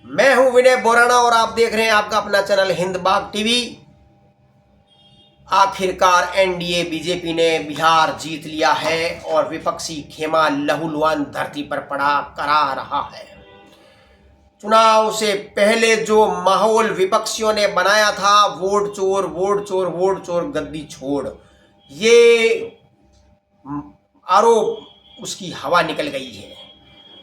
मैं हूं विनय बोराना और आप देख रहे हैं आपका अपना चैनल हिंद बाग टीवी। आखिरकार एनडीए बीजेपी ने बिहार जीत लिया है और विपक्षी खेमा लहूलुहान धरती पर पड़ा करा रहा है। चुनाव से पहले जो माहौल विपक्षियों ने बनाया था, वोट चोर वोट चोर वोट चोर गद्दी छोड़, ये आरोप उसकी हवा निकल गई है।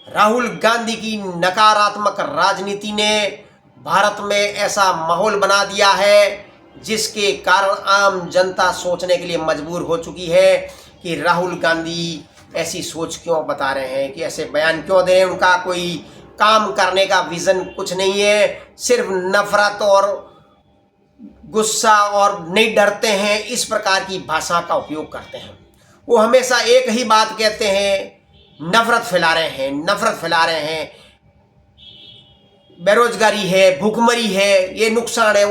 राहुल गांधी की नकारात्मक राजनीति ने भारत में ऐसा माहौल बना दिया है जिसके कारण आम जनता सोचने के लिए मजबूर हो चुकी है कि राहुल गांधी ऐसी सोच क्यों बता रहे हैं, कि ऐसे बयान क्यों दे रहे हैं। उनका कोई काम करने का विजन कुछ नहीं है, सिर्फ नफरत और गुस्सा और नहीं डरते हैं, इस प्रकार की भाषा का उपयोग करते हैं। वो हमेशा एक ही बात कहते हैं, नफरत फैला रहे हैं, नफरत फैला रहे हैं, बेरोजगारी है, भूखमरी है, ये नुकसान है,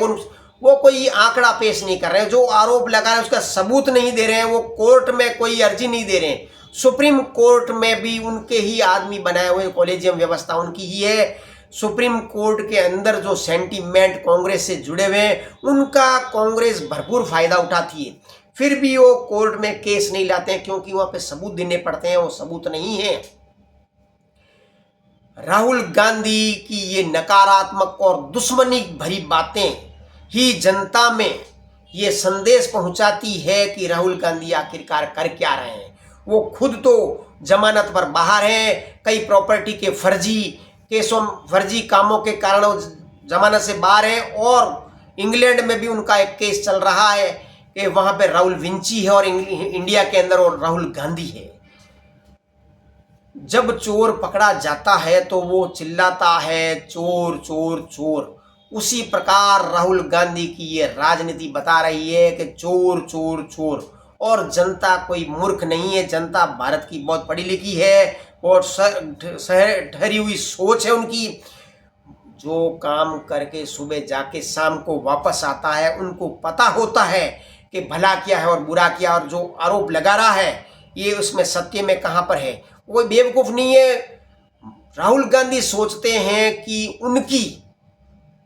वो कोई आंकड़ा पेश नहीं कर रहे हैं। जो आरोप लगा रहे हैं उसका सबूत नहीं दे रहे हैं। वो कोर्ट में कोई अर्जी नहीं दे रहे हैं। सुप्रीम कोर्ट में भी उनके ही आदमी बनाए हुए, कॉलेजियम व्यवस्था उनकी ही है। सुप्रीम कोर्ट के अंदर जो सेंटीमेंट कांग्रेस से जुड़े हुए हैं, उनका कांग्रेस भरपूर फायदा उठाती है, फिर भी वो कोर्ट में केस नहीं लाते हैं क्योंकि वहां पे सबूत देने पड़ते हैं। वो सबूत नहीं है। राहुल गांधी की ये नकारात्मक और दुश्मनी भरी बातें ही जनता में ये संदेश पहुंचाती है कि राहुल गांधी आखिरकार कर क्या रहे हैं। वो खुद तो जमानत पर बाहर हैं, कई प्रॉपर्टी के फर्जी केसों, फर्जी कामों के कारण वो जमानत से बाहर हैं, और इंग्लैंड में भी उनका एक केस चल रहा है कि वहां पे राहुल विंची है और इंडिया के अंदर और राहुल गांधी है। जब चोर पकड़ा जाता है तो वो चिल्लाता है, चोर चोर चोर। उसी प्रकार राहुल गांधी की ये राजनीति बता रही है कि चोर चोर चोर, और जनता कोई मूर्ख नहीं है। जनता भारत की बहुत पढ़ी लिखी है और ठहरी हुई सोच है उनकी। जो काम करके सुबह जाके शाम को वापस आता है, उनको पता होता है कि भला क्या है और बुरा क्या, और जो आरोप लगा रहा है ये उसमें सत्य में कहाँ पर है। वो बेवकूफ़ नहीं है। राहुल गांधी सोचते हैं कि उनकी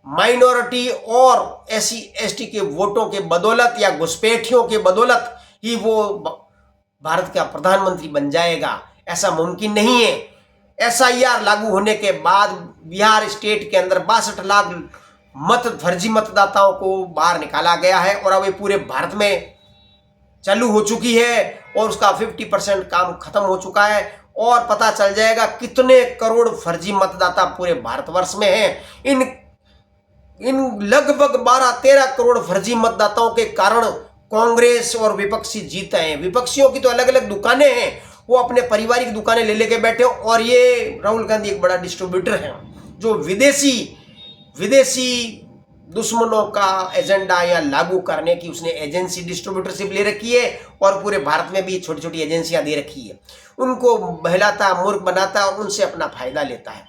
माइनॉरिटी और एससी एसटी के वोटों के बदौलत या घुसपैठियों के बदौलत ही वो भारत का प्रधानमंत्री बन जाएगा। ऐसा मुमकिन नहीं है। एसआईआर लागू होने के बाद बिहार स्टेट के अंदर 62 लाख फर्जी मतदाताओं को बाहर निकाला गया है और अब ये पूरे भारत में चालू हो चुकी है और उसका 50% काम खत्म हो चुका है, और पता चल जाएगा कितने करोड़ फर्जी मतदाता पूरे भारतवर्ष में हैं। इन लगभग 12-13 करोड़ फर्जी मतदाताओं के कारण कांग्रेस और विपक्षी जीते हैं। विपक्षियों की तो अलग अलग दुकानें हैं, वो अपने पारिवारिक दुकानें ले लेके बैठे, और ये राहुल गांधी एक बड़ा डिस्ट्रीब्यूटर है जो विदेशी दुश्मनों का एजेंडा या लागू करने की उसने एजेंसी डिस्ट्रीब्यूटरशिप ले रखी है, और पूरे भारत में भी छोटी छोटी एजेंसियां दे रखी है। उनको बहलाता, मूर्ख बनाता है और उनसे अपना फायदा लेता है।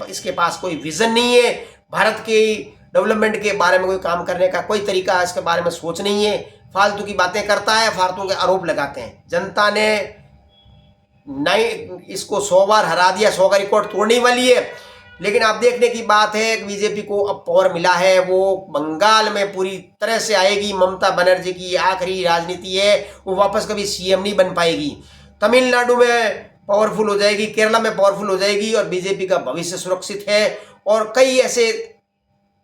इसके पास कोई विजन नहीं है। भारत के डेवलपमेंट के बारे में कोई काम करने का कोई तरीका इसके बारे में सोच नहीं है। फालतू की बातें करता है, फालतू के आरोप लगाते हैं। जनता ने नहीं इसको 100 बार हरा दिया, 100 का रिकॉर्ड तोड़ने वाली है। लेकिन आप देखने की बात है कि बीजेपी को अब पावर मिला है, वो बंगाल में पूरी तरह से आएगी। ममता बनर्जी की आखिरी राजनीति है, वो वापस कभी सीएम नहीं बन पाएगी। तमिलनाडु में पावरफुल हो जाएगी, केरला में पावरफुल हो जाएगी, और बीजेपी का भविष्य सुरक्षित है। और कई ऐसे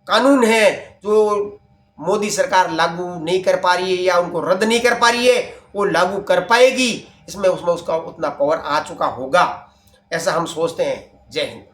कानून हैं जो मोदी सरकार लागू नहीं कर पा रही है या उनको रद्द नहीं कर पा रही है, वो लागू कर पाएगी। उसमें उसका उतना पावर आ चुका होगा, ऐसा हम सोचते हैं। जय हिंद।